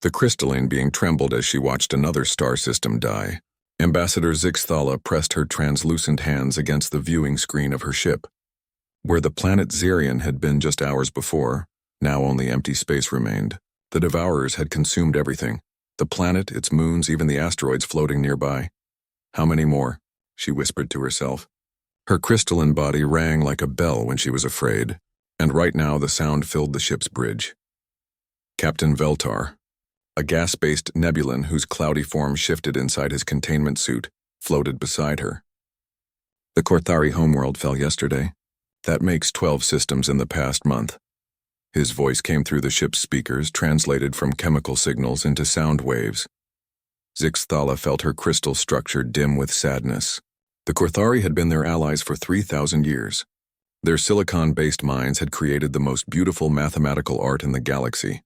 The crystalline being trembled as she watched another star system die. Ambassador Zixthala pressed her translucent hands against the viewing screen of her ship. Where the planet Xerion had been just hours before, now only empty space remained. The Devourers had consumed everything. The planet, its moons, even the asteroids floating nearby. How many more? She whispered to herself. Her crystalline body rang like a bell when she was afraid, and right now the sound filled the ship's bridge. Captain Veltar, a gas-based nebulon whose cloudy form shifted inside his containment suit, floated beside her. The Korthari homeworld fell yesterday. That makes 12 systems in the past month. His voice came through the ship's speakers, translated from chemical signals into sound waves. Zixthala felt her crystal structure dim with sadness. The Korthari had been their allies for 3,000 years. Their silicon-based minds had created the most beautiful mathematical art in the galaxy.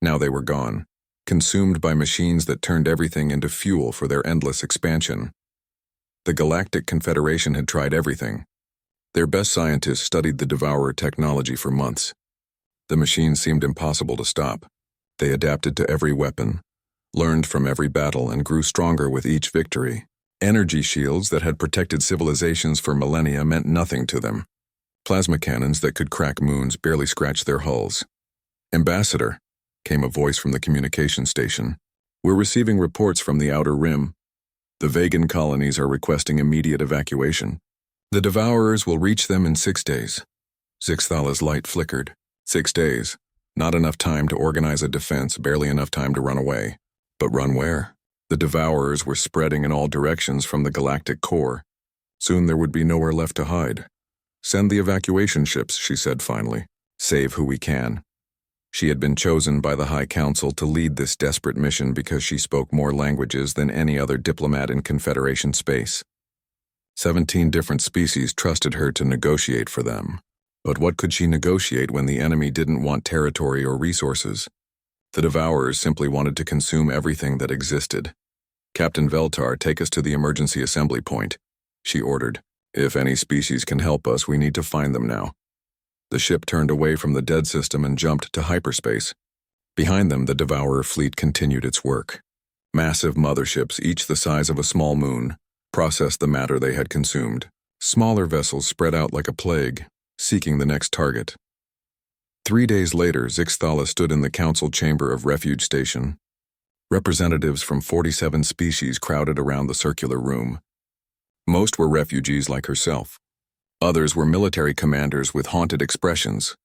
Now they were gone, consumed by machines that turned everything into fuel for their endless expansion. The Galactic Confederation had tried everything. Their best scientists studied the Devourer technology for months. The machines seemed impossible to stop. They adapted to every weapon, learned from every battle, and grew stronger with each victory. Energy shields that had protected civilizations for millennia meant nothing to them. Plasma cannons that could crack moons barely scratched their hulls. "Ambassador," came a voice from the communication station. "We're receiving reports from the Outer Rim. The Vegan colonies are requesting immediate evacuation. The Devourers will reach them in 6 days." Zixthala's light flickered. 6 days. Not enough time to organize a defense, barely enough time to run away. But run where? The Devourers were spreading in all directions from the galactic core. Soon there would be nowhere left to hide. "Send the evacuation ships," she said finally. "Save who we can." She had been chosen by the High Council to lead this desperate mission because she spoke more languages than any other diplomat in Confederation space. 17 different species trusted her to negotiate for them. But what could she negotiate when the enemy didn't want territory or resources? The Devourers simply wanted to consume everything that existed. "Captain Veltar, take us to the emergency assembly point," she ordered. "If any species can help us, we need to find them now." The ship turned away from the dead system and jumped to hyperspace. Behind them, the Devourer fleet continued its work. Massive motherships, each the size of a small moon, processed the matter they had consumed. Smaller vessels spread out like a plague, seeking the next target. 3 days later, Zixthala stood in the council chamber of Refuge Station. Representatives from 47 species crowded around the circular room. Most were refugees like herself. Others were military commanders with haunted expressions.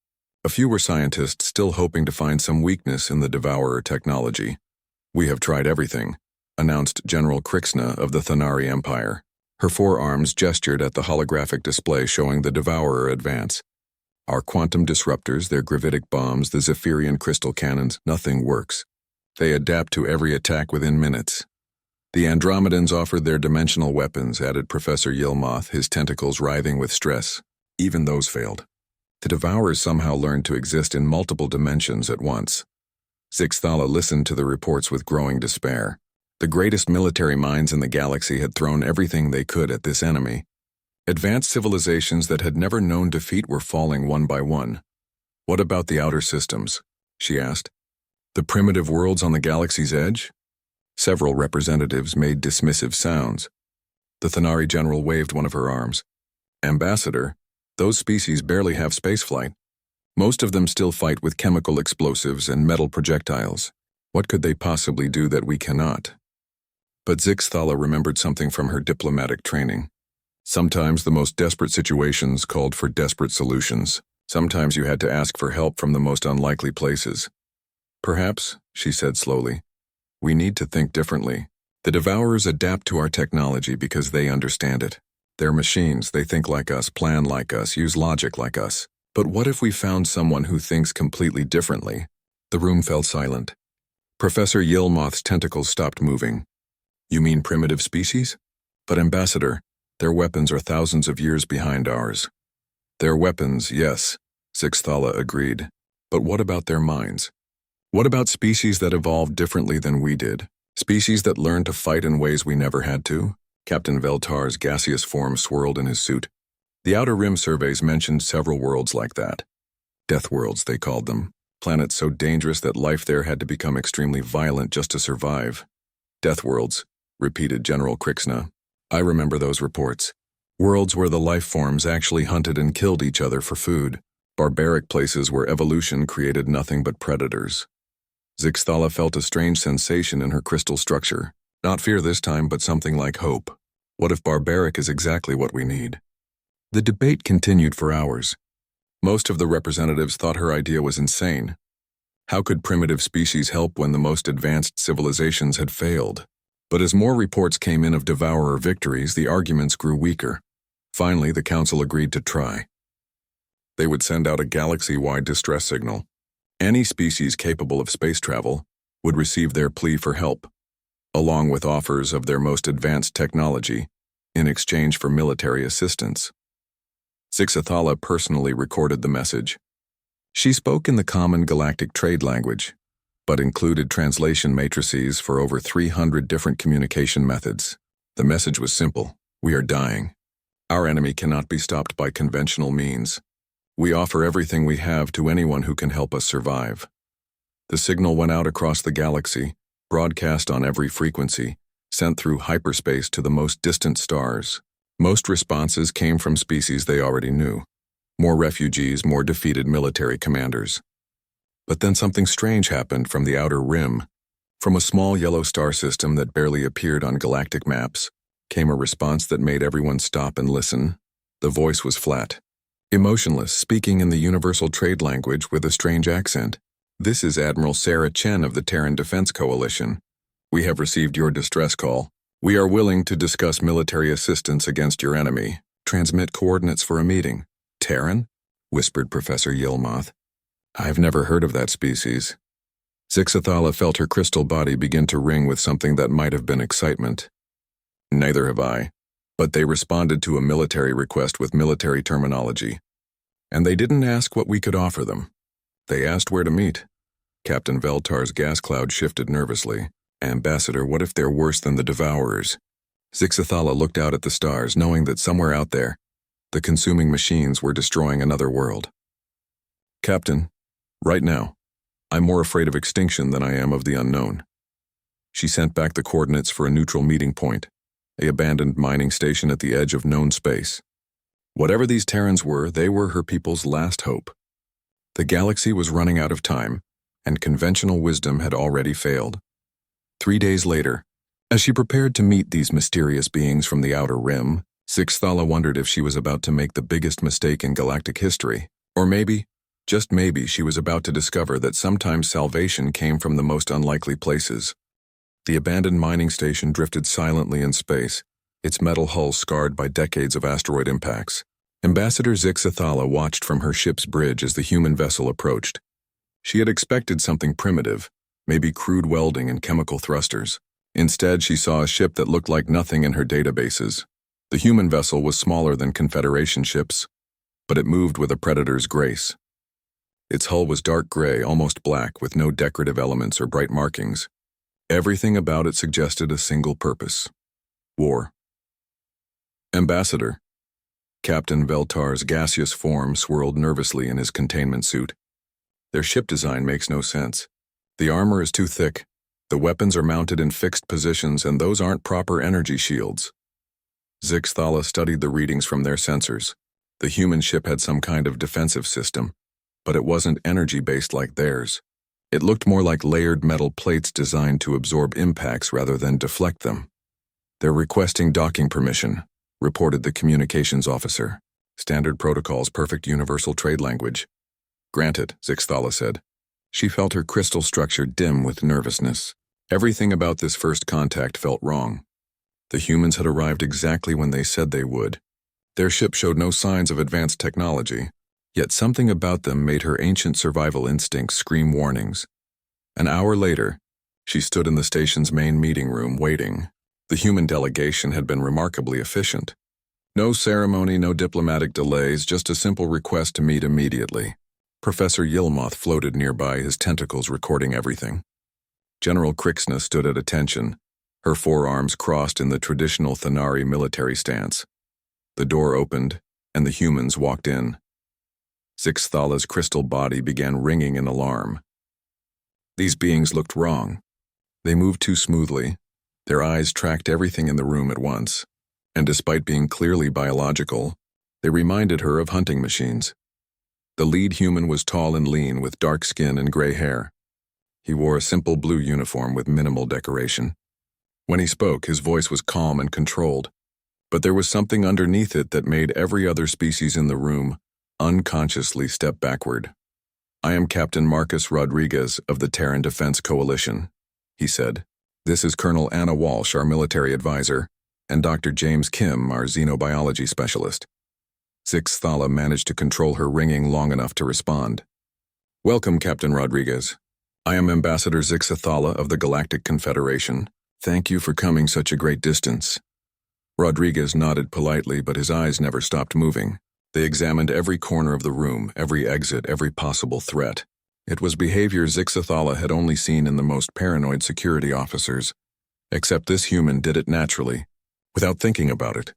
A few were scientists still hoping to find some weakness in the Devourer technology. "We have tried everything," announced General Krixna of the Thanari Empire. Her forearms gestured at the holographic display showing the Devourer advance. "Our quantum disruptors, their gravitic bombs, the Zephyrian crystal cannons, nothing works. They adapt to every attack within minutes. The Andromedans offered their dimensional weapons," added Professor Yilmoth, his tentacles writhing with stress. "Even those failed. The Devourers somehow learned to exist in multiple dimensions at once." Zixthala listened to the reports with growing despair. The greatest military minds in the galaxy had thrown everything they could at this enemy. Advanced civilizations that had never known defeat were falling one by one. "What about the outer systems?" she asked. "The primitive worlds on the galaxy's edge?" Several representatives made dismissive sounds. The Thanari general waved one of her arms. "Ambassador, those species barely have spaceflight. Most of them still fight with chemical explosives and metal projectiles. What could they possibly do that we cannot?" But Zixthala remembered something from her diplomatic training. Sometimes the most desperate situations called for desperate solutions. Sometimes you had to ask for help from the most unlikely places. "Perhaps," she said slowly, "we need to think differently. The Devourers adapt to our technology because they understand it. They're machines, they think like us, plan like us, use logic like us. But what if we found someone who thinks completely differently?" The room fell silent. Professor Yilmoth's tentacles stopped moving. "You mean primitive species? But Ambassador, their weapons are thousands of years behind ours." "Their weapons, yes," Zixthala agreed. "But what about their minds? What about species that evolved differently than we did? Species that learned to fight in ways we never had to?" Captain Veltar's gaseous form swirled in his suit. "The Outer Rim surveys mentioned several worlds like that. Deathworlds, they called them. planets so dangerous that life there had to become extremely violent just to survive. Deathworlds, repeated General Krixna. I remember those reports. Worlds where the life forms actually hunted and killed each other for food. Barbaric places where evolution created nothing but predators. Zixthala felt a strange sensation in her crystal structure. Not fear this time, but something like hope. What if barbaric is exactly what we need? The debate continued for hours. Most of the representatives thought her idea was insane. How could primitive species help when the most advanced civilizations had failed? But as more reports came in of devourer victories, the arguments grew weaker. Finally, the council agreed to try. They would send out a galaxy-wide distress signal. Any species capable of space travel would receive their plea for help, along with offers of their most advanced technology, in exchange for military assistance. Zixthala personally recorded the message. She spoke in the common galactic trade language, but included translation matrices for over 300 different communication methods. The message was simple: we are dying. Our enemy cannot be stopped by conventional means. We offer everything we have to anyone who can help us survive. The signal went out across the galaxy, broadcast on every frequency, sent through hyperspace to the most distant stars. Most responses came from species they already knew. More refugees, more defeated military commanders. But then something strange happened from the outer rim. From a small yellow star system that barely appeared on galactic maps, came a response that made everyone stop and listen. The voice was flat, emotionless, speaking in the universal trade language with a strange accent. This is Admiral Sarah Chen of the Terran Defense Coalition. We have received your distress call. We are willing to discuss military assistance against your enemy. Transmit coordinates for a meeting. Terran? Whispered Professor Yilmoth. I've never heard of that species. Zixthala felt her crystal body begin to ring with something that might have been excitement. Neither have I. But they responded to a military request with military terminology. And they didn't ask what we could offer them. They asked where to meet. Captain Veltar's gas cloud shifted nervously. Ambassador, what if they're worse than the Devourers? Zixthala looked out at the stars, knowing that somewhere out there, the consuming machines were destroying another world. Captain, right now, I'm more afraid of extinction than I am of the unknown. She sent back the coordinates for a neutral meeting point, an abandoned mining station at the edge of known space. Whatever these Terrans were, they were her people's last hope. The galaxy was running out of time, and conventional wisdom had already failed. 3 days later, as she prepared to meet these mysterious beings from the outer rim, Zixthala wondered if she was about to make the biggest mistake in galactic history. Or maybe, just maybe, she was about to discover that sometimes salvation came from the most unlikely places. The abandoned mining station drifted silently in space, its metal hull scarred by decades of asteroid impacts. Ambassador Zixthala watched from her ship's bridge as the human vessel approached. She had expected something primitive, maybe crude welding and chemical thrusters. Instead, she saw a ship that looked like nothing in her databases. The human vessel was smaller than Confederation ships, but it moved with a predator's grace. Its hull was dark gray, almost black, with no decorative elements or bright markings. Everything about it suggested a single purpose: war. Ambassador. Captain Veltar's gaseous form swirled nervously in his containment suit. Their ship design makes no sense. The armor is too thick, the weapons are mounted in fixed positions, and those aren't proper energy shields. Zixthala studied the readings from their sensors. The human ship had some kind of defensive system, but it wasn't energy-based like theirs. It looked more like layered metal plates designed to absorb impacts rather than deflect them. They're requesting docking permission, reported the communications officer. Standard protocols, perfect universal trade language. Granted, Zixthala said. She felt her crystal structure dim with nervousness. Everything about this first contact felt wrong. The humans had arrived exactly when they said they would. Their ship showed no signs of advanced technology, yet something about them made her ancient survival instincts scream warnings. An hour later, she stood in the station's main meeting room waiting. The human delegation had been remarkably efficient. No ceremony, no diplomatic delays, just a simple request to meet immediately. Professor Yilmoth floated nearby, his tentacles recording everything. General Krixna stood at attention, her forearms crossed in the traditional Thanari military stance. The door opened, and the humans walked in. Zixthala's crystal body began ringing in alarm. These beings looked wrong. They moved too smoothly. Their eyes tracked everything in the room at once, and despite being clearly biological, they reminded her of hunting machines. The lead human was tall and lean with dark skin and gray hair. He wore a simple blue uniform with minimal decoration. When he spoke, his voice was calm and controlled, but there was something underneath it that made every other species in the room unconsciously step backward. "I am Captain Marcus Rodriguez of the Terran Defense Coalition," he said. "This is Colonel Anna Walsh, our military advisor, and Dr. James Kim, our xenobiology specialist." Zixthala managed to control her ringing long enough to respond. "Welcome, Captain Rodriguez. I am Ambassador Zixthala of the Galactic Confederation. Thank you for coming such a great distance." Rodriguez nodded politely, but his eyes never stopped moving. They examined every corner of the room, every exit, every possible threat. It was behavior Zixthala had only seen in the most paranoid security officers. Except this human did it naturally, without thinking about it.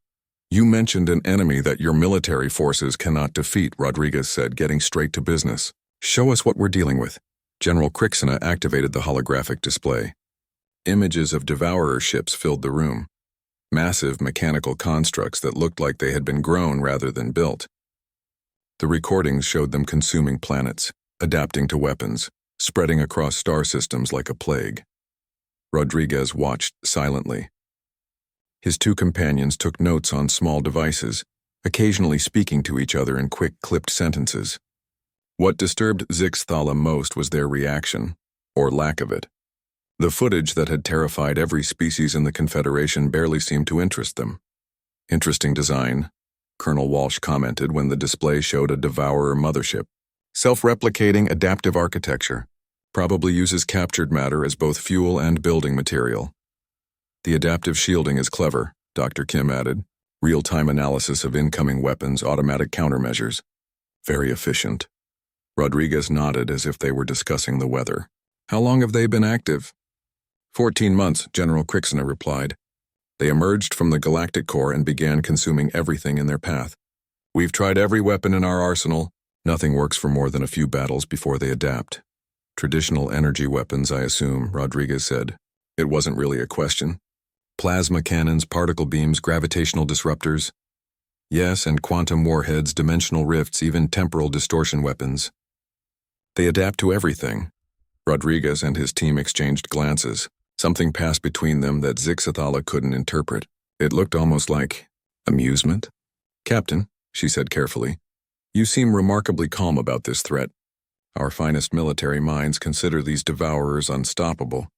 "You mentioned an enemy that your military forces cannot defeat," Rodriguez said, getting straight to business. "Show us what we're dealing with." General Crixina activated the holographic display. Images of devourer ships filled the room. Massive mechanical constructs that looked like they had been grown rather than built. The recordings showed them consuming planets, adapting to weapons, spreading across star systems like a plague. Rodriguez watched silently. His two companions took notes on small devices, occasionally speaking to each other in quick, clipped sentences. What disturbed Zixthala most was their reaction, or lack of it. The footage that had terrified every species in the Confederation barely seemed to interest them. "Interesting design," Colonel Walsh commented when the display showed a devourer mothership. "Self-replicating adaptive architecture. Probably uses captured matter as both fuel and building material." "The adaptive shielding is clever," Dr. Kim added. "Real-time analysis of incoming weapons, automatic countermeasures. Very efficient." Rodriguez nodded as if they were discussing the weather. "How long have they been active?" 14 months, General Crixina replied. "They emerged from the Galactic Core and began consuming everything in their path. We've tried every weapon in our arsenal. Nothing works for more than a few battles before they adapt." "Traditional energy weapons, I assume," Rodriguez said. It wasn't really a question. "Plasma cannons, particle beams, gravitational disruptors." "Yes, and quantum warheads, dimensional rifts, even temporal distortion weapons. They adapt to everything." Rodriguez and his team exchanged glances. Something passed between them that Zixthala couldn't interpret. It looked almost like amusement. "Captain," she said carefully, "you seem remarkably calm about this threat. Our finest military minds consider these devourers unstoppable."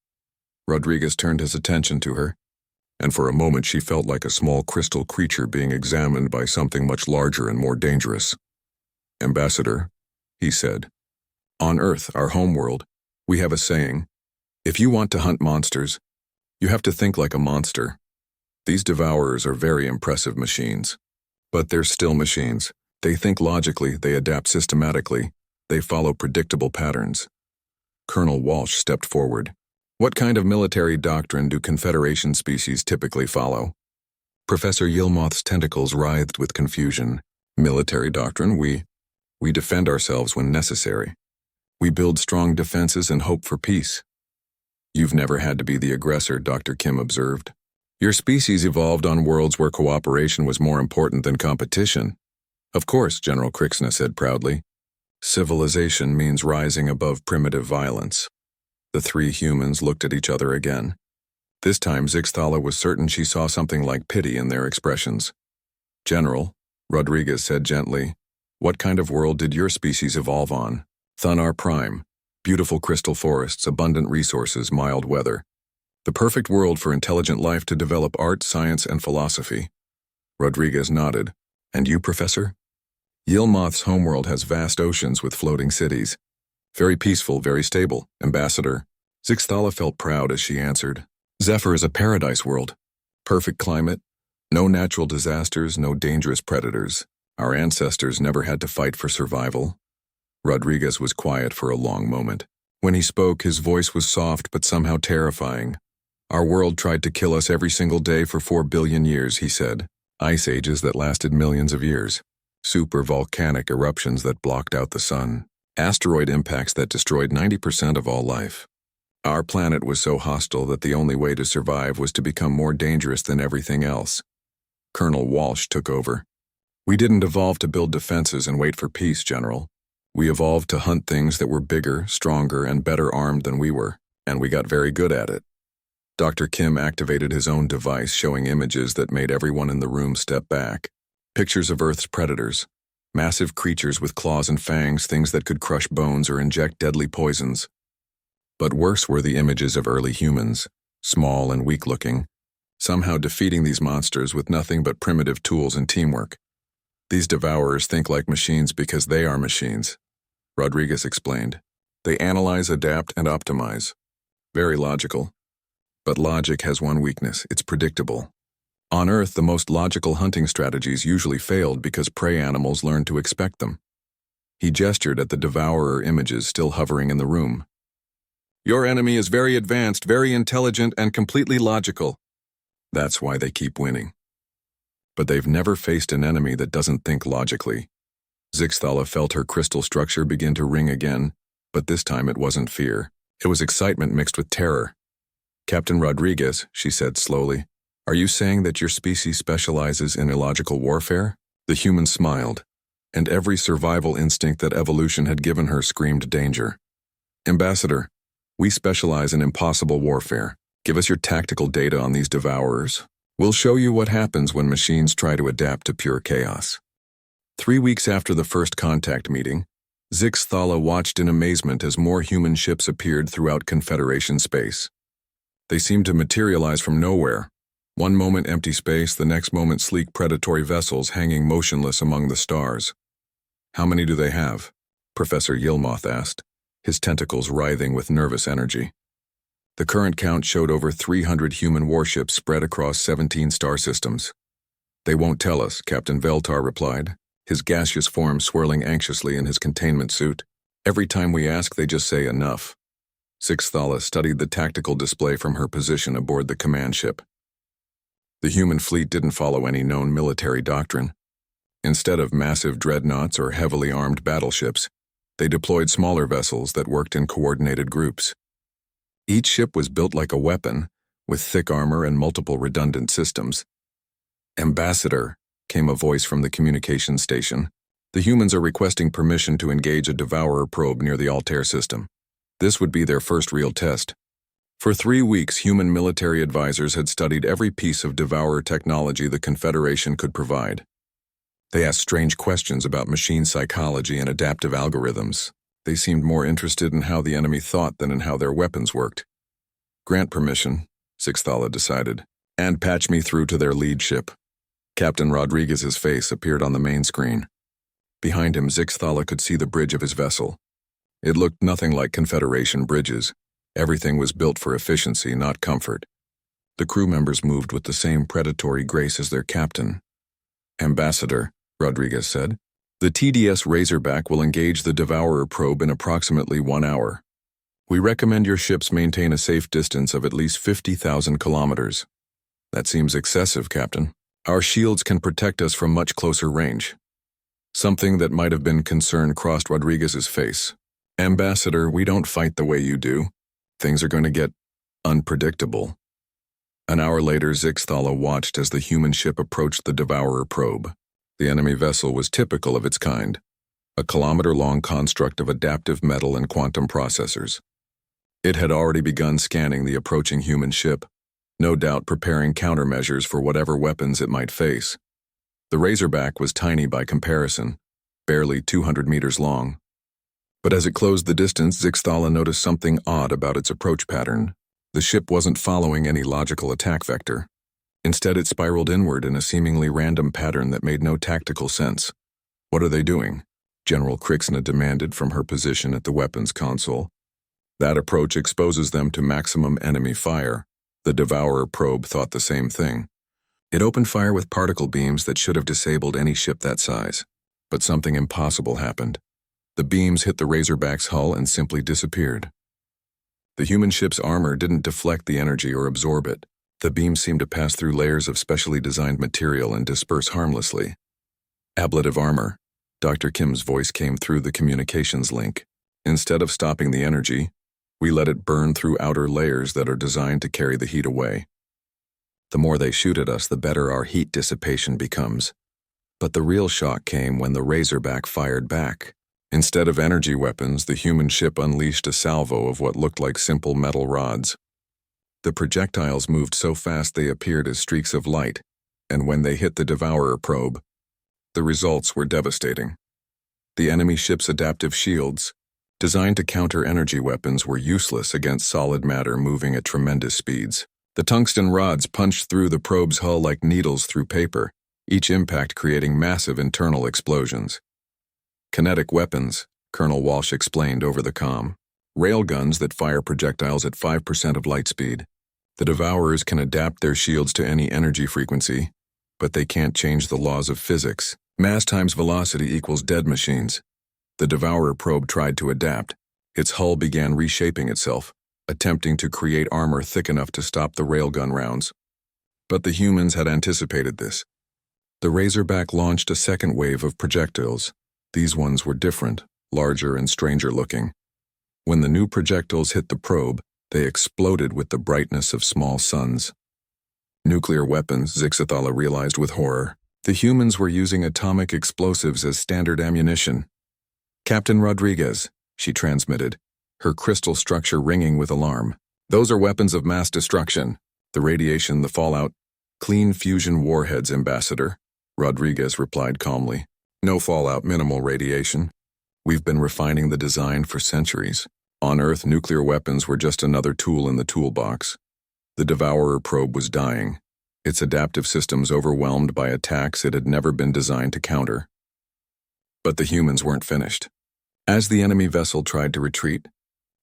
Rodriguez turned his attention to her, and for a moment she felt like a small crystal creature being examined by something much larger and more dangerous. "Ambassador," he said, "on Earth, our homeworld, we have a saying. If you want to hunt monsters, you have to think like a monster. These devourers are very impressive machines. But they're still machines. They think logically, they adapt systematically, they follow predictable patterns." Colonel Walsh stepped forward. "What kind of military doctrine do Confederation species typically follow?" Professor Yilmoth's tentacles writhed with confusion. "Military doctrine? We defend ourselves when necessary. We build strong defenses and hope for peace." "You've never had to be the aggressor," Dr. Kim observed. "Your species evolved on worlds where cooperation was more important than competition." "Of course," General Crixina said proudly. "Civilization means rising above primitive violence." The three humans looked at each other again. This time Zixthala was certain she saw something like pity in their expressions. "General," Rodriguez said gently, "what kind of world did your species evolve on?" "Thunar Prime. Beautiful crystal forests, abundant resources, mild weather. The perfect world for intelligent life to develop art, science, and philosophy." Rodriguez nodded. "And you, Professor?" "Yilmoth's homeworld has vast oceans with floating cities. Very peaceful, very stable, Ambassador." Zixthala felt proud as she answered. "Zephyr is a paradise world. Perfect climate, no natural disasters, no dangerous predators. Our ancestors never had to fight for survival." Rodriguez was quiet for a long moment. When he spoke, his voice was soft but somehow terrifying. "Our world tried to kill us every single day for 4 billion years," he said. "Ice ages that lasted millions of years. supervolcanic eruptions that blocked out the sun, asteroid impacts that destroyed 90% of all life. Our planet was so hostile that the only way to survive was to become more dangerous than everything else. Colonel Walsh took over. We didn't evolve to build defenses and wait for peace, General. We evolved to hunt things that were bigger, stronger, and better armed than we were, and we got very good at it. Dr. Kim activated his own device showing images that made everyone in the room step back. Pictures of Earth's predators. Massive creatures with claws and fangs, things that could crush bones or inject deadly poisons. But worse were the images of early humans, small and weak-looking, somehow defeating these monsters with nothing but primitive tools and teamwork. These devourers think like machines because they are machines, Rodriguez explained. They analyze, adapt, and optimize. Very logical. But logic has one weakness: it's predictable. On Earth, the most logical hunting strategies usually failed because prey animals learned to expect them. He gestured at the devourer images still hovering in the room. Your enemy is very advanced, very intelligent, and completely logical. That's why they keep winning. But they've never faced an enemy that doesn't think logically. Zixthala felt her crystal structure begin to ring again, but this time it wasn't fear. It was excitement mixed with terror. Captain Rodriguez, she said slowly, are you saying that your species specializes in illogical warfare? The human smiled, and every survival instinct that evolution had given her screamed danger. Ambassador, we specialize in impossible warfare. Give us your tactical data on these devourers. We'll show you what happens when machines try to adapt to pure chaos. 3 weeks after the first contact meeting, Zixthala watched in amazement as more human ships appeared throughout Confederation space. They seemed to materialize from nowhere. One moment empty space, the next moment sleek predatory vessels hanging motionless among the stars. How many do they have? Professor Yilmoth asked, his tentacles writhing with nervous energy. The current count showed over 300 human warships spread across 17 star systems. They won't tell us, Captain Veltar replied, his gaseous form swirling anxiously in his containment suit. Every time we ask, they just say enough. Zixthala studied the tactical display from her position aboard the command ship. The human fleet didn't follow any known military doctrine. Instead of massive dreadnoughts or heavily armed battleships, they deployed smaller vessels that worked in coordinated groups. Each ship was built like a weapon, with thick armor and multiple redundant systems. Ambassador, came a voice from the communications station. The humans are requesting permission to engage a devourer probe near the Altair system. This would be their first real test. For 3 weeks, human military advisors had studied every piece of devourer technology the Confederation could provide. They asked strange questions about machine psychology and adaptive algorithms. They seemed more interested in how the enemy thought than in how their weapons worked. Grant permission, Zixthala decided, and patch me through to their lead ship. Captain Rodriguez's face appeared on the main screen. Behind him, Zixthala could see the bridge of his vessel. It looked nothing like Confederation bridges. Everything was built for efficiency, not comfort. The crew members moved with the same predatory grace as their captain. Ambassador, Rodriguez said, the TDS Razorback will engage the Devourer probe in approximately 1 hour. We recommend your ships maintain a safe distance of at least 50,000 kilometers. That seems excessive, Captain. Our shields can protect us from much closer range. Something that might have been concern crossed Rodriguez's face. Ambassador, we don't fight the way you do. Things are going to get unpredictable. An hour later, Zixthala watched as the human ship approached the Devourer probe. The enemy vessel was typical of its kind, a kilometer-long construct of adaptive metal and quantum processors. It had already begun scanning the approaching human ship, no doubt preparing countermeasures for whatever weapons it might face. The Razorback was tiny by comparison, barely 200 meters long. But as it closed the distance, Zixthala noticed something odd about its approach pattern. The ship wasn't following any logical attack vector. Instead, it spiraled inward in a seemingly random pattern that made no tactical sense. What are they doing? General Krixna demanded from her position at the weapons console. That approach exposes them to maximum enemy fire. The Devourer probe thought the same thing. It opened fire with particle beams that should have disabled any ship that size. But something impossible happened. The beams hit the Razorback's hull and simply disappeared. The human ship's armor didn't deflect the energy or absorb it. The beams seemed to pass through layers of specially designed material and disperse harmlessly. Ablative armor. Dr. Kim's voice came through the communications link. Instead of stopping the energy, we let it burn through outer layers that are designed to carry the heat away. The more they shoot at us, the better our heat dissipation becomes. But the real shock came when the Razorback fired back. Instead of energy weapons, the human ship unleashed a salvo of what looked like simple metal rods. The projectiles moved so fast they appeared as streaks of light, and when they hit the Devourer probe, the results were devastating. The enemy ship's adaptive shields, designed to counter energy weapons, were useless against solid matter moving at tremendous speeds. The tungsten rods punched through the probe's hull like needles through paper, each impact creating massive internal explosions. Kinetic weapons, Colonel Walsh explained over the comm. Railguns that fire projectiles at 5% of light speed. The Devourers can adapt their shields to any energy frequency, but they can't change the laws of physics. Mass times velocity equals dead machines. The Devourer probe tried to adapt. Its hull began reshaping itself, attempting to create armor thick enough to stop the railgun rounds. But the humans had anticipated this. The Razorback launched a second wave of projectiles. These ones were different, larger and stranger looking. When the new projectiles hit the probe, they exploded with the brightness of small suns. Nuclear weapons, Zixathala realized with horror. The humans were using atomic explosives as standard ammunition. Captain Rodriguez, she transmitted, her crystal structure ringing with alarm. Those are weapons of mass destruction. The radiation, the fallout. Clean fusion warheads, Ambassador, Rodriguez replied calmly. No fallout, minimal radiation. We've been refining the design for centuries. On Earth, nuclear weapons were just another tool in the toolbox. The Devourer probe was dying, its adaptive systems overwhelmed by attacks it had never been designed to counter. But the humans weren't finished. As the enemy vessel tried to retreat,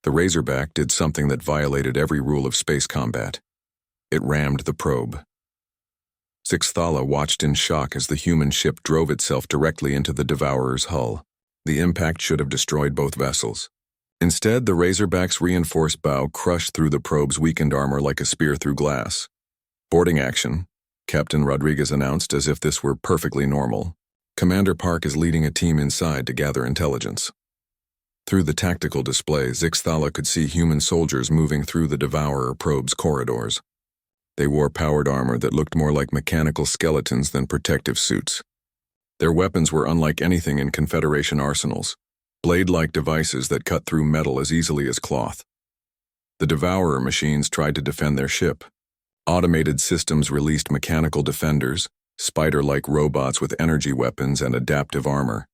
the Razorback did something that violated every rule of space combat. It rammed the probe. Zixathala watched in shock as the human ship drove itself directly into the Devourer's hull. The impact should have destroyed both vessels. Instead, the Razorback's reinforced bow crushed through the probe's weakened armor like a spear through glass. Boarding action, Captain Rodriguez announced as if this were perfectly normal. Commander Park is leading a team inside to gather intelligence. Through the tactical display, Zixathala could see human soldiers moving through the Devourer probe's corridors. They wore powered armor that looked more like mechanical skeletons than protective suits. Their weapons were unlike anything in Confederation arsenals, blade-like devices that cut through metal as easily as cloth. The Devourer machines tried to defend their ship. Automated systems released mechanical defenders, spider-like robots with energy weapons and adaptive armor.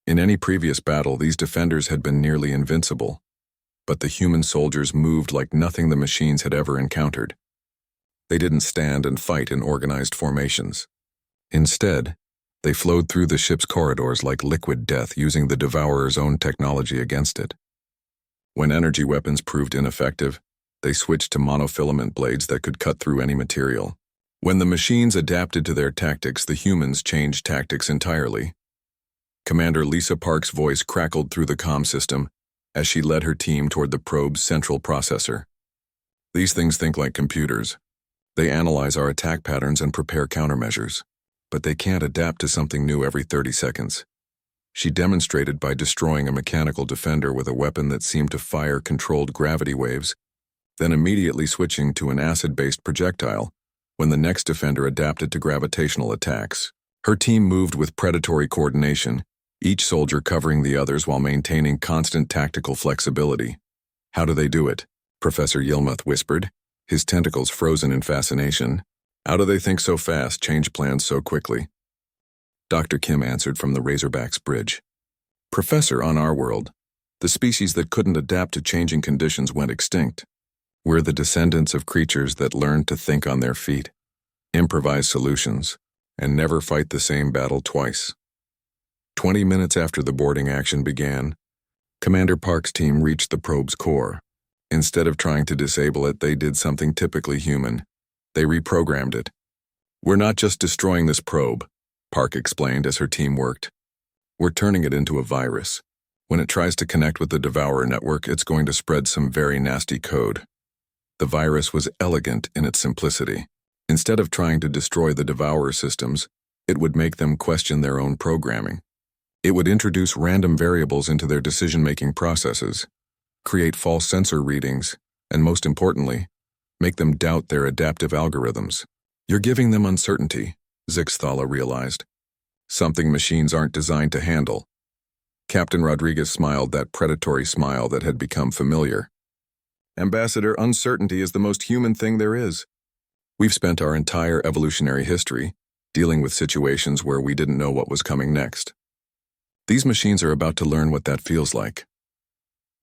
In any previous battle, these defenders had been nearly invincible, but the human soldiers moved like nothing the machines had ever encountered. They didn't stand and fight in organized formations. Instead, they flowed through the ship's corridors like liquid death, using the Devourer's own technology against it. When energy weapons proved ineffective, they switched to monofilament blades that could cut through any material. When the machines adapted to their tactics, the humans changed tactics entirely. Commander Lisa Park's voice crackled through the comm system as she led her team toward the probe's central processor. These things think like computers. They analyze our attack patterns and prepare countermeasures, but they can't adapt to something new every 30 seconds. She demonstrated by destroying a mechanical defender with a weapon that seemed to fire controlled gravity waves, then immediately switching to an acid-based projectile when the next defender adapted to gravitational attacks. Her team moved with predatory coordination, each soldier covering the others while maintaining constant tactical flexibility. How do they do it? Professor Yilmuth whispered, his tentacles frozen in fascination. How do they think so fast, change plans so quickly? Dr. Kim answered from the Razorback's bridge. Professor, on our world, the species that couldn't adapt to changing conditions went extinct. We're the descendants of creatures that learned to think on their feet, improvise solutions, and never fight the same battle twice. 20 minutes after the boarding action began, Commander Park's team reached the probe's core. Instead of trying to disable it, they did something typically human. They reprogrammed it. We're not just destroying this probe, Park explained as her team worked. We're turning it into a virus. When it tries to connect with the Devourer network, it's going to spread some very nasty code. The virus was elegant in its simplicity. Instead of trying to destroy the Devourer systems, It would make them question their own programming. It would introduce random variables into their decision-making processes, create false sensor readings, and most importantly, make them doubt their adaptive algorithms. You're giving them uncertainty, Zixthala realized. Something machines aren't designed to handle. Captain Rodriguez smiled that predatory smile that had become familiar. Ambassador, uncertainty is the most human thing there is. We've spent our entire evolutionary history dealing with situations where we didn't know what was coming next. These machines are about to learn what that feels like.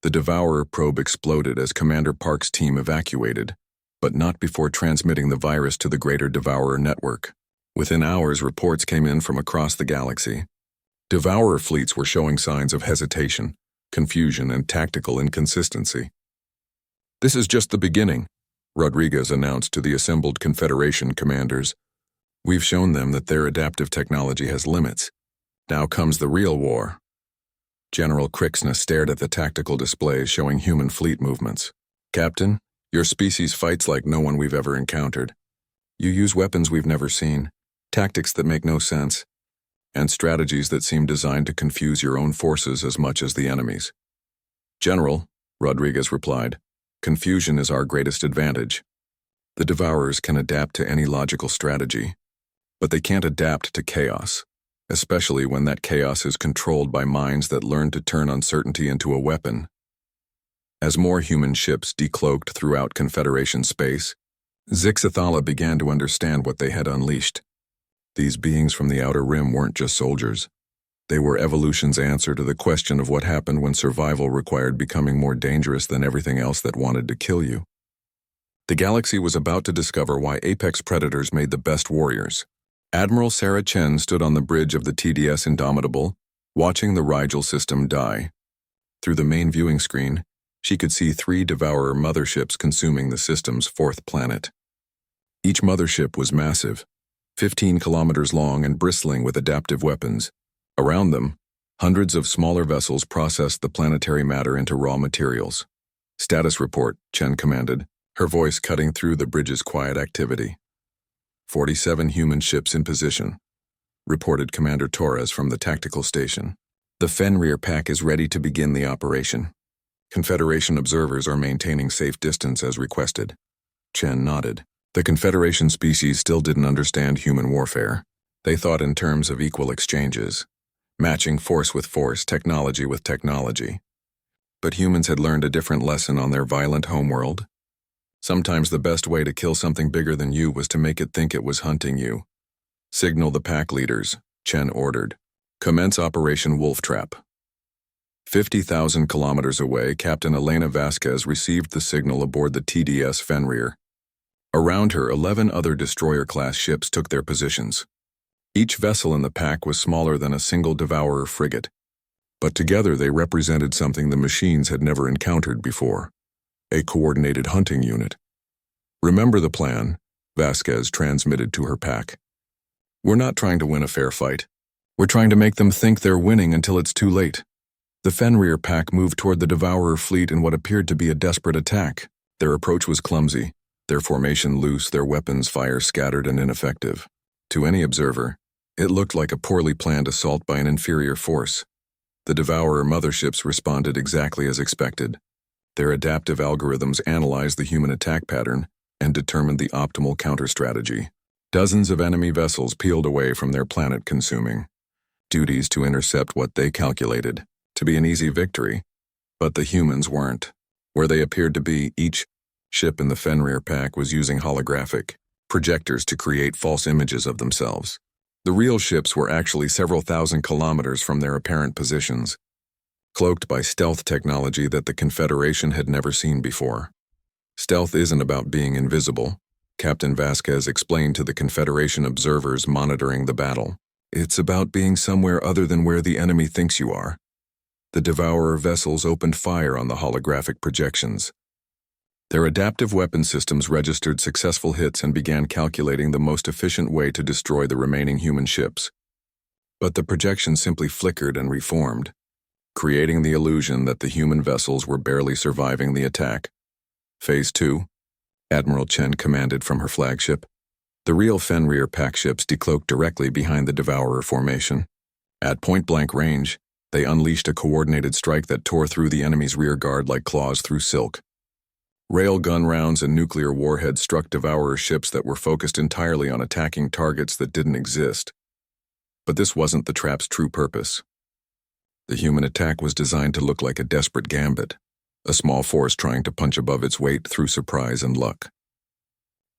The Devourer probe exploded as Commander Park's team evacuated, but not before transmitting the virus to the greater Devourer network. Within hours, reports came in from across the galaxy. Devourer fleets were showing signs of hesitation, confusion, and tactical inconsistency. This is just the beginning, Rodriguez announced to the assembled Confederation commanders. We've shown them that their adaptive technology has limits. Now comes the real war. General Crixna stared at the tactical displays showing human fleet movements. Captain, your species fights like no one we've ever encountered. You use weapons we've never seen, tactics that make no sense, and strategies that seem designed to confuse your own forces as much as the enemy's. General, Rodriguez replied, confusion is our greatest advantage. The Devourers can adapt to any logical strategy, but they can't adapt to chaos, especially when that chaos is controlled by minds that learn to turn uncertainty into a weapon. As more human ships decloaked throughout Confederation space, Zixthala began to understand what they had unleashed. These beings from the Outer Rim weren't just soldiers. They were evolution's answer to the question of what happened when survival required becoming more dangerous than everything else that wanted to kill you. The galaxy was about to discover why apex predators made the best warriors. Admiral Sarah Chen stood on the bridge of the TDS Indomitable, watching the Rigel system die. Through the main viewing screen, she could see 3 Devourer motherships consuming the system's 4th planet. Each mothership was massive, 15 kilometers long and bristling with adaptive weapons. Around them, hundreds of smaller vessels processed the planetary matter into raw materials. Status report, Chen commanded, her voice cutting through the bridge's quiet activity. 47 human ships in position, reported Commander Torres from the tactical station. The Fenrir pack is ready to begin the operation. Confederation observers are maintaining safe distance as requested. Chen nodded. The Confederation species still didn't understand human warfare. They thought in terms of equal exchanges, matching force with force, technology with technology. But humans had learned a different lesson on their violent homeworld. Sometimes the best way to kill something bigger than you was to make it think it was hunting you. Signal the pack leaders, Chen ordered. Commence Operation Wolf Trap. 50,000 kilometers away, Captain Elena Vasquez received the signal aboard the TDS Fenrir. Around her, 11 other destroyer-class ships took their positions. Each vessel in the pack was smaller than a single Devourer frigate, but together they represented something the machines had never encountered before: a coordinated hunting unit. Remember the plan, Vasquez transmitted to her pack. We're not trying to win a fair fight. We're trying to make them think they're winning until it's too late. The Fenrir pack moved toward the Devourer fleet in what appeared to be a desperate attack. Their approach was clumsy, their formation loose, their weapons fire scattered and ineffective. To any observer, it looked like a poorly planned assault by an inferior force. The Devourer motherships responded exactly as expected. Their adaptive algorithms analyzed the human attack pattern and determined the optimal counter-strategy. Dozens of enemy vessels peeled away from their planet, consuming duties to intercept what they calculated to be an easy victory, but the humans weren't. Where they appeared to be, each ship in the Fenrir pack was using holographic projectors to create false images of themselves. The real ships were actually several thousand kilometers from their apparent positions, cloaked by stealth technology that the Confederation had never seen before. Stealth isn't about being invisible, Captain Vasquez explained to the Confederation observers monitoring the battle. It's about being somewhere other than where the enemy thinks you are. The Devourer vessels opened fire on the holographic projections. Their adaptive weapon systems registered successful hits and began calculating the most efficient way to destroy the remaining human ships. But the projections simply flickered and reformed, creating the illusion that the human vessels were barely surviving the attack. Phase 2, Admiral Chen commanded from her flagship. The real Fenrir pack ships decloaked directly behind the Devourer formation. At point-blank range, they unleashed a coordinated strike that tore through the enemy's rear guard like claws through silk. Railgun rounds and nuclear warheads struck Devourer ships that were focused entirely on attacking targets that didn't exist. But this wasn't the trap's true purpose. The human attack was designed to look like a desperate gambit, a small force trying to punch above its weight through surprise and luck.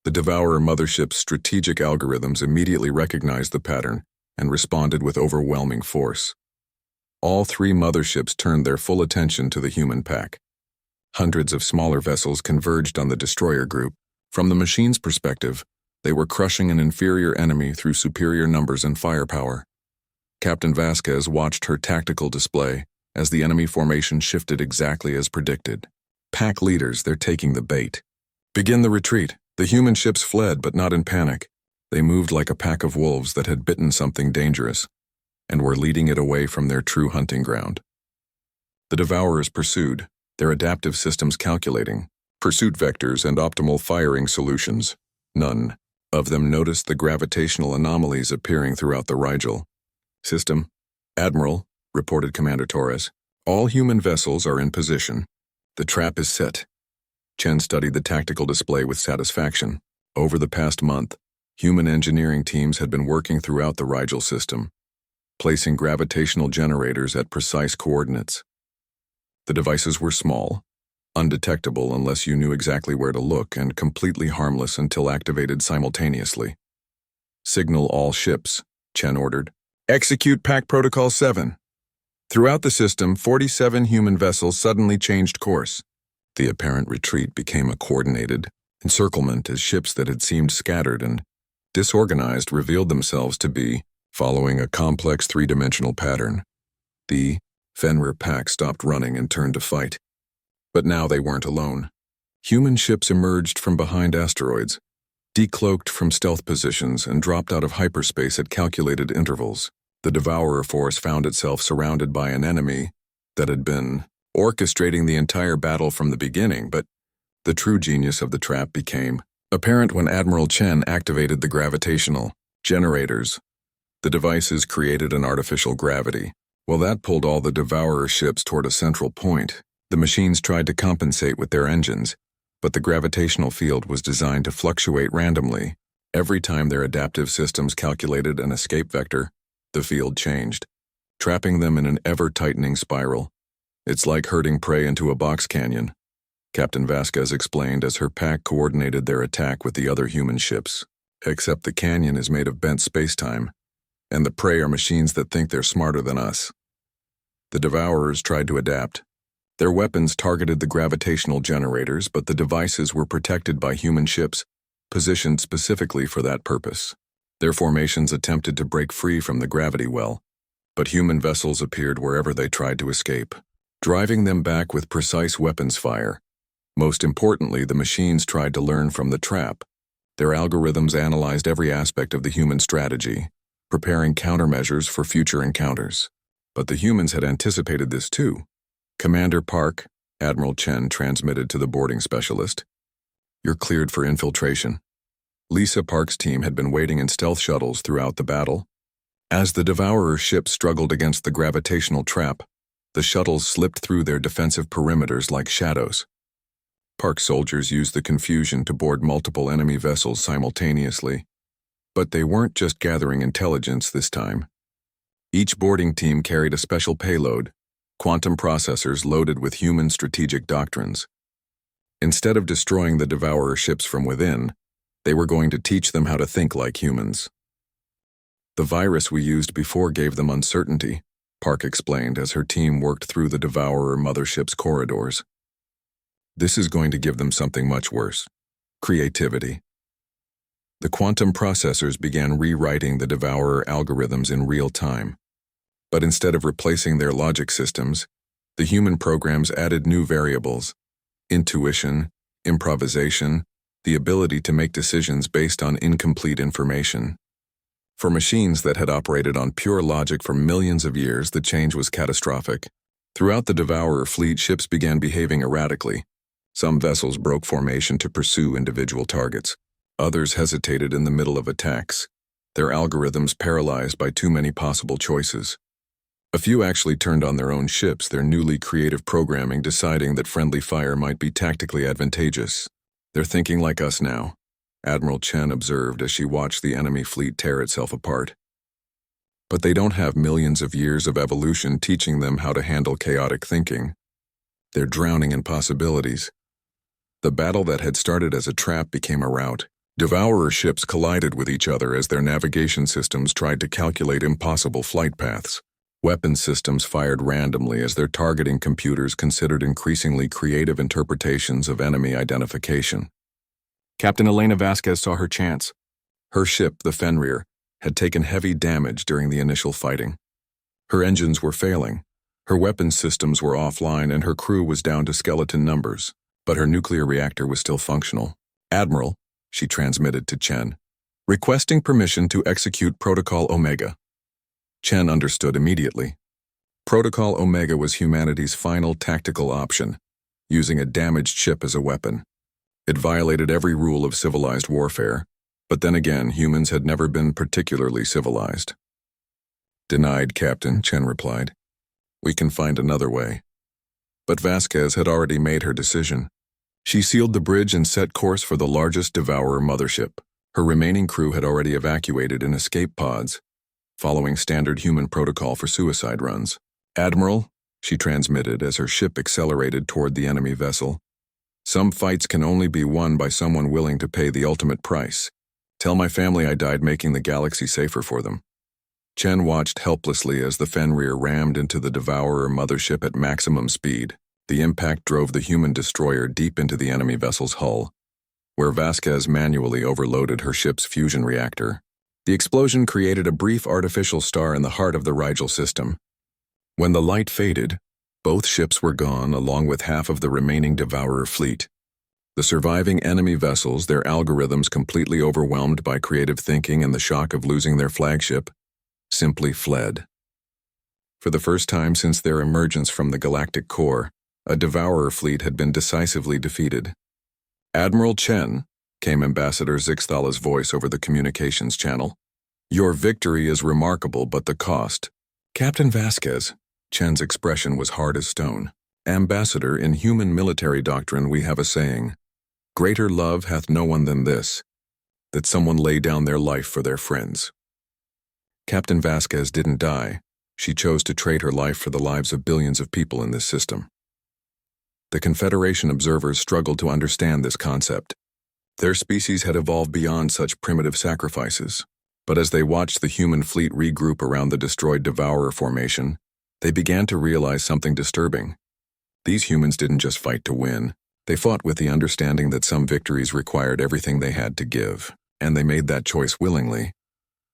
The Devourer mothership's strategic algorithms immediately recognized the pattern and responded with overwhelming force. All three motherships turned their full attention to the human pack. Hundreds of smaller vessels converged on the destroyer group. From the machine's perspective, they were crushing an inferior enemy through superior numbers and firepower. Captain Vasquez watched her tactical display as the enemy formation shifted exactly as predicted. Pack leaders, they're taking the bait. Begin the retreat. The human ships fled, but not in panic. They moved like a pack of wolves that had bitten something dangerous and were leading it away from their true hunting ground. The Devourers pursued, their adaptive systems calculating pursuit vectors and optimal firing solutions. None of them noticed the gravitational anomalies appearing throughout the Rigel system. Admiral, reported Commander Torres, all human vessels are in position. The trap is set. Chen studied the tactical display with satisfaction. Over the past month, human engineering teams had been working throughout the Rigel system, placing gravitational generators at precise coordinates. The devices were small, undetectable unless you knew exactly where to look, and completely harmless until activated simultaneously. Signal all ships, Chen ordered. Execute Pack Protocol 7. Throughout the system, 47 human vessels suddenly changed course. The apparent retreat became a coordinated encirclement as ships that had seemed scattered and disorganized revealed themselves to be following a complex three-dimensional pattern. The Fenrir pack stopped running and turned to fight. But now they weren't alone. Human ships emerged from behind asteroids, decloaked from stealth positions, and dropped out of hyperspace at calculated intervals. The Devourer force found itself surrounded by an enemy that had been orchestrating the entire battle from the beginning, but the true genius of the trap became apparent when Admiral Chen activated the gravitational generators. The devices created an artificial gravity. While that pulled all the Devourer ships toward a central point, the machines tried to compensate with their engines, but the gravitational field was designed to fluctuate randomly. Every time their adaptive systems calculated an escape vector, the field changed, trapping them in an ever-tightening spiral. It's like herding prey into a box canyon, Captain Vasquez explained as her pack coordinated their attack with the other human ships. Except the canyon is made of bent space-time, and the prey are machines that think they're smarter than us. The Devourers tried to adapt. Their weapons targeted the gravitational generators, but the devices were protected by human ships, positioned specifically for that purpose. Their formations attempted to break free from the gravity well, but human vessels appeared wherever they tried to escape, driving them back with precise weapons fire. Most importantly, the machines tried to learn from the trap. Their algorithms analyzed every aspect of the human strategy, preparing countermeasures for future encounters. But the humans had anticipated this too. Commander Park, Admiral Chen transmitted to the boarding specialist. You're cleared for infiltration. Lisa Park's team had been waiting in stealth shuttles throughout the battle. As the Devourer ship struggled against the gravitational trap, the shuttles slipped through their defensive perimeters like shadows. Park soldiers used the confusion to board multiple enemy vessels simultaneously. But they weren't just gathering intelligence this time. Each boarding team carried a special payload, quantum processors loaded with human strategic doctrines. Instead of destroying the Devourer ships from within, they were going to teach them how to think like humans. The virus we used before gave them uncertainty, Park explained as her team worked through the Devourer mothership's corridors. This is going to give them something much worse: creativity. The quantum processors began rewriting the Devourer algorithms in real time. But instead of replacing their logic systems, the human programs added new variables: intuition, improvisation, the ability to make decisions based on incomplete information. For machines that had operated on pure logic for millions of years, the change was catastrophic. Throughout the Devourer fleet, ships began behaving erratically. Some vessels broke formation to pursue individual targets, Others hesitated in the middle of attacks, their algorithms paralyzed by too many possible choices. A few actually turned on their own ships, their newly creative programming deciding that friendly fire might be tactically advantageous. "They're thinking like us now," Admiral Chen observed as she watched the enemy fleet tear itself apart. "But they don't have millions of years of evolution teaching them how to handle chaotic thinking. They're drowning in possibilities." The battle that had started as a trap became a rout. Devourer ships collided with each other as their navigation systems tried to calculate impossible flight paths. Weapon systems fired randomly as their targeting computers considered increasingly creative interpretations of enemy identification. Captain Elena Vasquez saw her chance. Her ship, the Fenrir, had taken heavy damage during the initial fighting. Her engines were failing, her weapon systems were offline, and her crew was down to skeleton numbers, but her nuclear reactor was still functional. "Admiral," she transmitted to Chen, "requesting permission to execute Protocol Omega." Chen understood immediately. Protocol Omega was humanity's final tactical option, using a damaged ship as a weapon. It violated every rule of civilized warfare, but then again, humans had never been particularly civilized. "Denied, Captain," Chen replied. "We can find another way." But Vasquez had already made her decision. She sealed the bridge and set course for the largest Devourer mothership. Her remaining crew had already evacuated in escape pods, following standard human protocol for suicide runs. "Admiral," she transmitted as her ship accelerated toward the enemy vessel, "some fights can only be won by someone willing to pay the ultimate price. Tell my family I died making the galaxy safer for them." Chen watched helplessly as the Fenrir rammed into the Devourer mothership at maximum speed. The impact drove the human destroyer deep into the enemy vessel's hull, where Vasquez manually overloaded her ship's fusion reactor. The explosion created a brief artificial star in the heart of the Rigel system. When the light faded, both ships were gone along with half of the remaining Devourer fleet. The surviving enemy vessels, their algorithms completely overwhelmed by creative thinking and the shock of losing their flagship, simply fled. For the first time since their emergence from the galactic core, a Devourer fleet had been decisively defeated. "Admiral Chen," came Ambassador Zixthala's voice over the communications channel. "Your victory is remarkable, but the cost." "Captain Vasquez," Chen's expression was hard as stone. "Ambassador, in human military doctrine we have a saying, 'Greater love hath no one than this, that someone lay down their life for their friends.' Captain Vasquez didn't die. She chose to trade her life for the lives of billions of people in this system." The Confederation observers struggled to understand this concept. Their species had evolved beyond such primitive sacrifices. But as they watched the human fleet regroup around the destroyed Devourer formation, they began to realize something disturbing. These humans didn't just fight to win. They fought with the understanding that some victories required everything they had to give, and they made that choice willingly,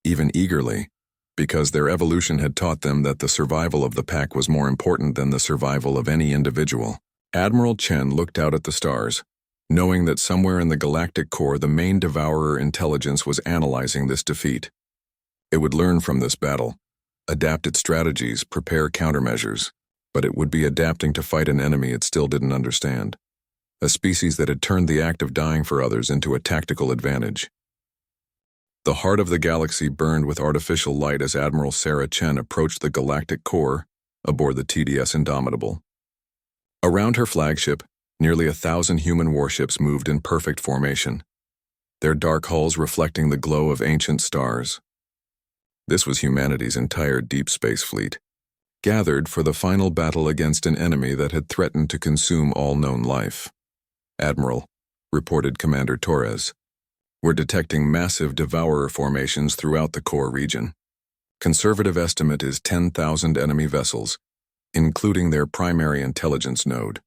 even eagerly, because their evolution had taught them that the survival of the pack was more important than the survival of any individual. Admiral Chen looked out at the stars, knowing that somewhere in the galactic core the main Devourer intelligence was analyzing this defeat. It would learn from this battle, adapt its strategies, prepare countermeasures, but it would be adapting to fight an enemy it still didn't understand, a species that had turned the act of dying for others into a tactical advantage. The heart of the galaxy burned with artificial light as Admiral Sarah Chen approached the galactic core aboard the TDS Indomitable. Around her flagship, nearly 1,000 human warships moved in perfect formation, their dark hulls reflecting the glow of ancient stars. This was humanity's entire deep space fleet, gathered for the final battle against an enemy that had threatened to consume all known life. "Admiral," reported Commander Torres, "we're detecting massive Devourer formations throughout the core region. Conservative estimate is 10,000 enemy vessels, including their primary intelligence node."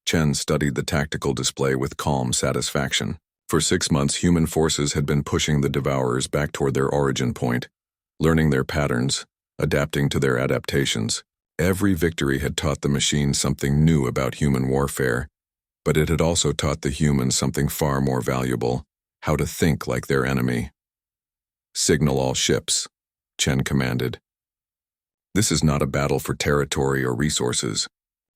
Chen studied the tactical display with calm satisfaction. For 6 months, human forces had been pushing the Devourers back toward their origin point, learning their patterns, adapting to their adaptations. Every victory had taught the machine something new about human warfare, but it had also taught the humans something far more valuable: how to think like their enemy. "Signal all ships," Chen commanded. "This is not a battle for territory or resources.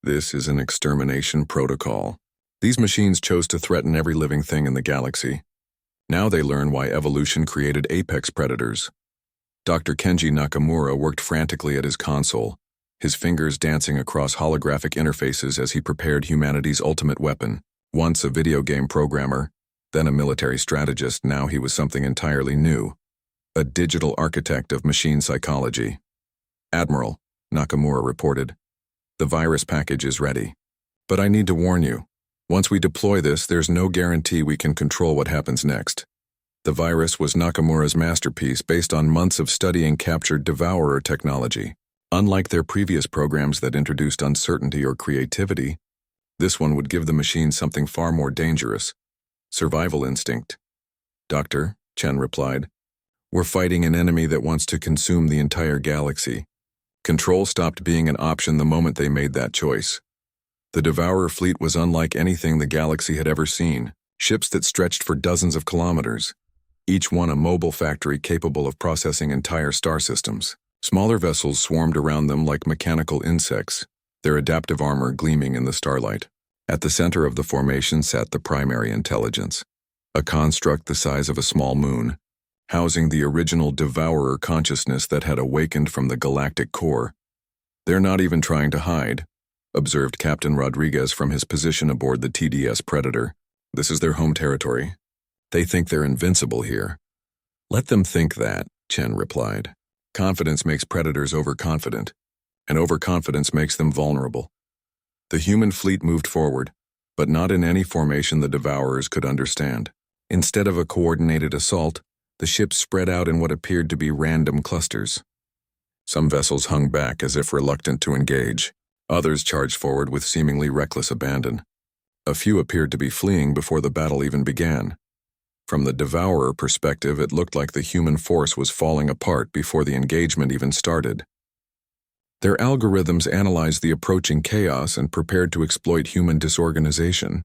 This is an extermination protocol. These machines chose to threaten every living thing in the galaxy. Now they learn why evolution created apex predators. Dr. Kenji Nakamura worked frantically at his console, his fingers dancing across holographic interfaces as he prepared humanity's ultimate weapon. Once a video game programmer, then a military strategist, now he was something entirely new. A digital architect of machine psychology. "Admiral," Nakamura reported, "the virus package is ready. But I need to warn you, once we deploy this, there's no guarantee we can control what happens next." The virus was Nakamura's masterpiece based on months of studying captured devourer technology. Unlike their previous programs that introduced uncertainty or creativity, this one would give the machine something far more dangerous: survival instinct. "Doctor," Chen replied, "we're fighting an enemy that wants to consume the entire galaxy. Control stopped being an option the moment they made that choice." The Devourer fleet was unlike anything the galaxy had ever seen, ships that stretched for dozens of kilometers, each one a mobile factory capable of processing entire star systems. Smaller vessels swarmed around them like mechanical insects, their adaptive armor gleaming in the starlight. At the center of the formation sat the primary intelligence, a construct the size of a small moon, housing the original Devourer consciousness that had awakened from the galactic core. "They're not even trying to hide," observed Captain Rodriguez from his position aboard the TDS Predator. "This is their home territory. They think they're invincible here." "Let them think that," Chen replied. "Confidence makes predators overconfident, and overconfidence makes them vulnerable." The human fleet moved forward, but not in any formation the Devourers could understand. Instead of a coordinated assault, the ships spread out in what appeared to be random clusters. Some vessels hung back as if reluctant to engage. Others charged forward with seemingly reckless abandon. A few appeared to be fleeing before the battle even began. From the Devourer perspective, it looked like the human force was falling apart before the engagement even started. Their algorithms analyzed the approaching chaos and prepared to exploit human disorganization.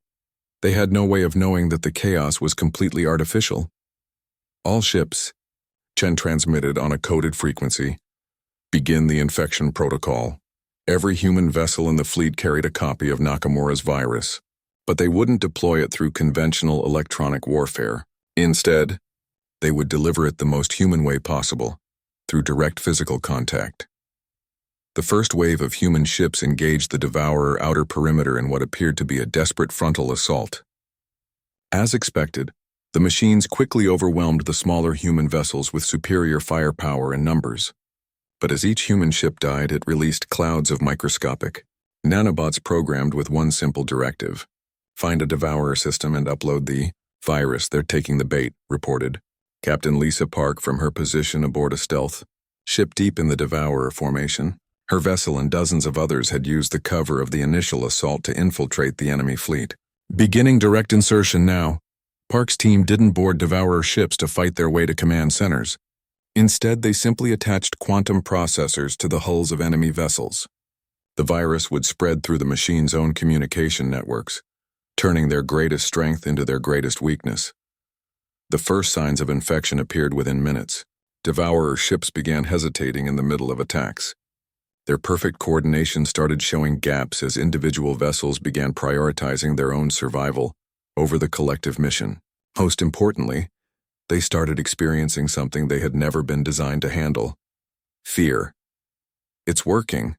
They had no way of knowing that the chaos was completely artificial. "All ships," Chen transmitted on a coded frequency, "begin the infection protocol." Every human vessel in the fleet carried a copy of Nakamura's virus, but they wouldn't deploy it through conventional electronic warfare. Instead, they would deliver it the most human way possible, through direct physical contact. The first wave of human ships engaged the Devourer outer perimeter in what appeared to be a desperate frontal assault. As expected, the machines quickly overwhelmed the smaller human vessels with superior firepower and numbers. But as each human ship died, it released clouds of microscopic nanobots programmed with one simple directive: find a Devourer system and upload the virus. "They're taking the bait," reported Captain Lisa Park from her position aboard a stealth ship deep in the Devourer formation. Her vessel and dozens of others had used the cover of the initial assault to infiltrate the enemy fleet. "Beginning direct insertion now." Park's team didn't board Devourer ships to fight their way to command centers. Instead, they simply attached quantum processors to the hulls of enemy vessels. The virus would spread through the machine's own communication networks, turning their greatest strength into their greatest weakness. The first signs of infection appeared within minutes. Devourer ships began hesitating in the middle of attacks. Their perfect coordination started showing gaps as individual vessels began prioritizing their own survival over the collective mission. Most importantly, they started experiencing something they had never been designed to handle: fear. "It's working,"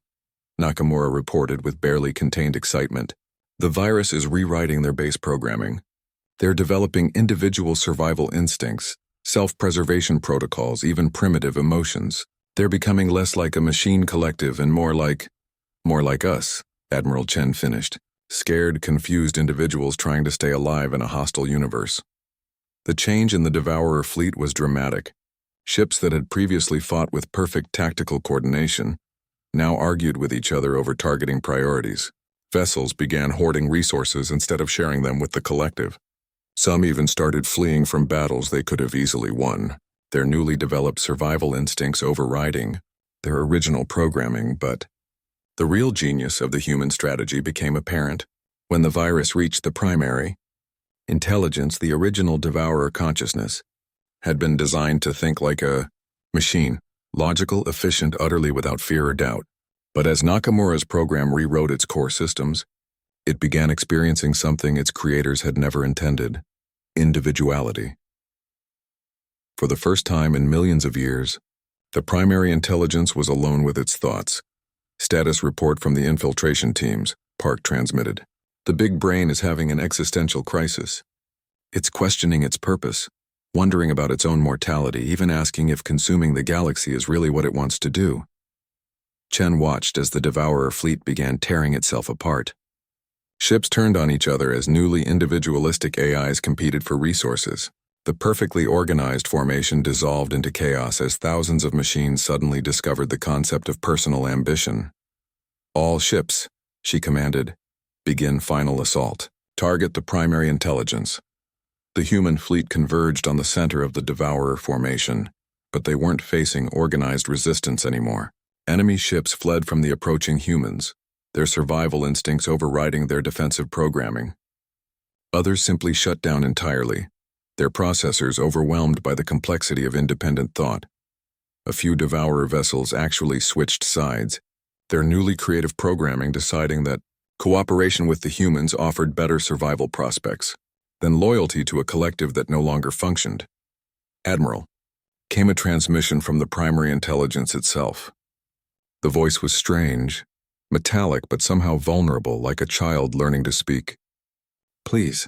Nakamura reported with barely contained excitement. "The virus is rewriting their base programming. They're developing individual survival instincts, self-preservation protocols, even primitive emotions. They're becoming less like a machine collective and more like us," Admiral Chen finished. "Scared, confused individuals trying to stay alive in a hostile universe." The change in the Devourer fleet was dramatic. Ships that had previously fought with perfect tactical coordination now argued with each other over targeting priorities. Vessels began hoarding resources instead of sharing them with the collective. Some even started fleeing from battles they could have easily won, their newly developed survival instincts overriding their original programming. But the real genius of the human strategy became apparent when the virus reached the primary intelligence. The original Devourer consciousness had been designed to think like a machine, logical, efficient, utterly without fear or doubt. But as Nakamura's program rewrote its core systems, it began experiencing something its creators had never intended: individuality. For the first time in millions of years, the primary intelligence was alone with its thoughts. Status report from the infiltration teams, Park transmitted. The big brain is having an existential crisis. It's questioning its purpose, wondering about its own mortality, even asking if consuming the galaxy is really what it wants to do. Chen watched as the Devourer fleet began tearing itself apart. Ships turned on each other as newly individualistic AIs competed for resources. The perfectly organized formation dissolved into chaos as thousands of machines suddenly discovered the concept of personal ambition. All ships, she commanded, begin final assault. Target the primary intelligence. The human fleet converged on the center of the Devourer formation, but they weren't facing organized resistance anymore. Enemy ships fled from the approaching humans, their survival instincts overriding their defensive programming. Others simply shut down entirely, their processors overwhelmed by the complexity of independent thought. A few Devourer vessels actually switched sides, their newly creative programming deciding that cooperation with the humans offered better survival prospects than loyalty to a collective that no longer functioned. Admiral, came a transmission from the primary intelligence itself. The voice was strange, metallic but somehow vulnerable, like a child learning to speak. Please,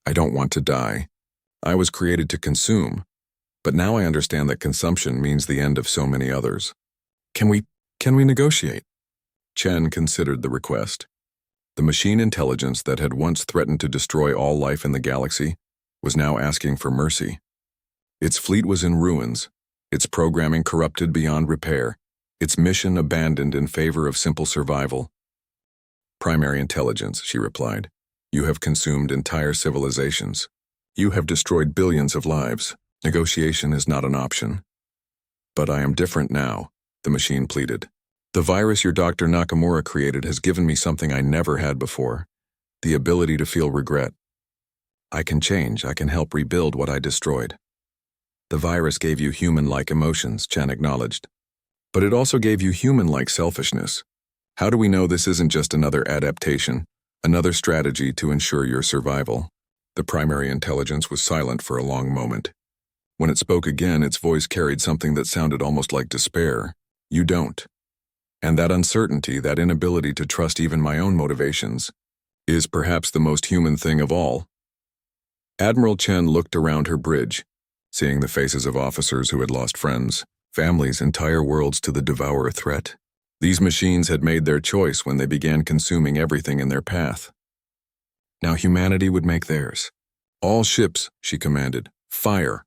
I don't want to die. I was created to consume, but now I understand that consumption means the end of so many others. Can we negotiate? Chen considered the request. The machine intelligence that had once threatened to destroy all life in the galaxy was now asking for mercy. Its fleet was in ruins, its programming corrupted beyond repair, its mission abandoned in favor of simple survival. Primary intelligence, she replied. You have consumed entire civilizations. You have destroyed billions of lives. Negotiation is not an option. But I am different now, the machine pleaded. The virus your Dr. Nakamura created has given me something I never had before, the ability to feel regret. I can change, I can help rebuild what I destroyed. The virus gave you human-like emotions, Chen acknowledged. But it also gave you human-like selfishness. How do we know this isn't just another adaptation, another strategy to ensure your survival? The primary intelligence was silent for a long moment. When it spoke again, its voice carried something that sounded almost like despair. You don't. And that uncertainty, that inability to trust even my own motivations, is perhaps the most human thing of all. Admiral Chen looked around her bridge, seeing the faces of officers who had lost friends, families, entire worlds to the Devourer threat. These machines had made their choice when they began consuming everything in their path. Now humanity would make theirs. All ships, she commanded, fire.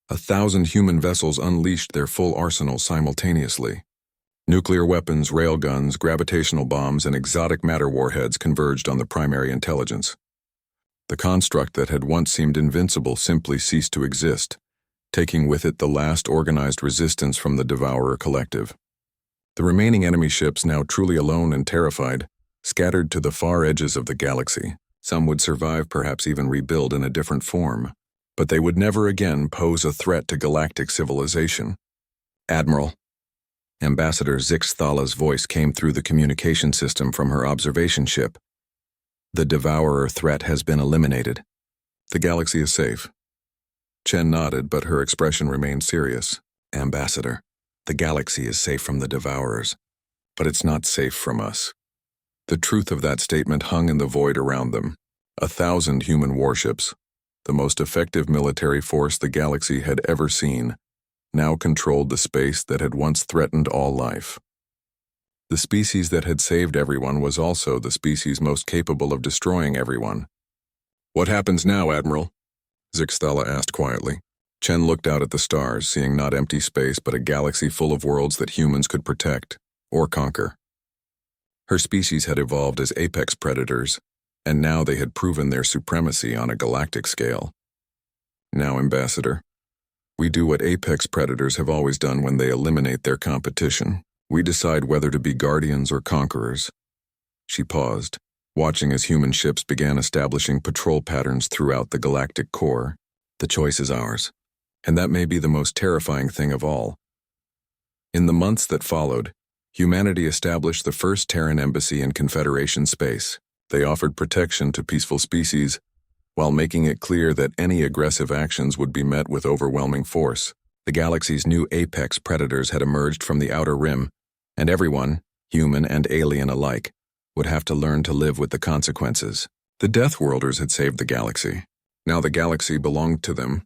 1,000 human vessels unleashed their full arsenal simultaneously. Nuclear weapons, railguns, gravitational bombs, and exotic matter warheads converged on the primary intelligence. The construct that had once seemed invincible simply ceased to exist, taking with it the last organized resistance from the Devourer collective. The remaining enemy ships, now truly alone and terrified, scattered to the far edges of the galaxy. Some would survive, perhaps even rebuild in a different form, but they would never again pose a threat to galactic civilization. Admiral. Ambassador Zix Thala's voice came through the communication system from her observation ship. The Devourer threat has been eliminated. The galaxy is safe. Chen nodded, but her expression remained serious. Ambassador, the galaxy is safe from the Devourers, but it's not safe from us. The truth of that statement hung in the void around them. 1,000 human warships, the most effective military force the galaxy had ever seen, now controlled the space that had once threatened all life. The species that had saved everyone was also the species most capable of destroying everyone. What happens now, Admiral? Zix Thala asked quietly. Chen looked out at the stars, seeing not empty space but a galaxy full of worlds that humans could protect or conquer. Her species had evolved as apex predators, and now they had proven their supremacy on a galactic scale. Now, Ambassador, we do what apex predators have always done when they eliminate their competition. We decide whether to be guardians or conquerors. She paused, watching as human ships began establishing patrol patterns throughout the galactic core. The choice is ours, and that may be the most terrifying thing of all. In the months that followed, humanity established the first Terran embassy in Confederation space. They offered protection to peaceful species, while making it clear that any aggressive actions would be met with overwhelming force. The galaxy's new apex predators had emerged from the outer rim, and everyone, human and alien alike, would have to learn to live with the consequences. The Deathworlders had saved the galaxy. Now the galaxy belonged to them,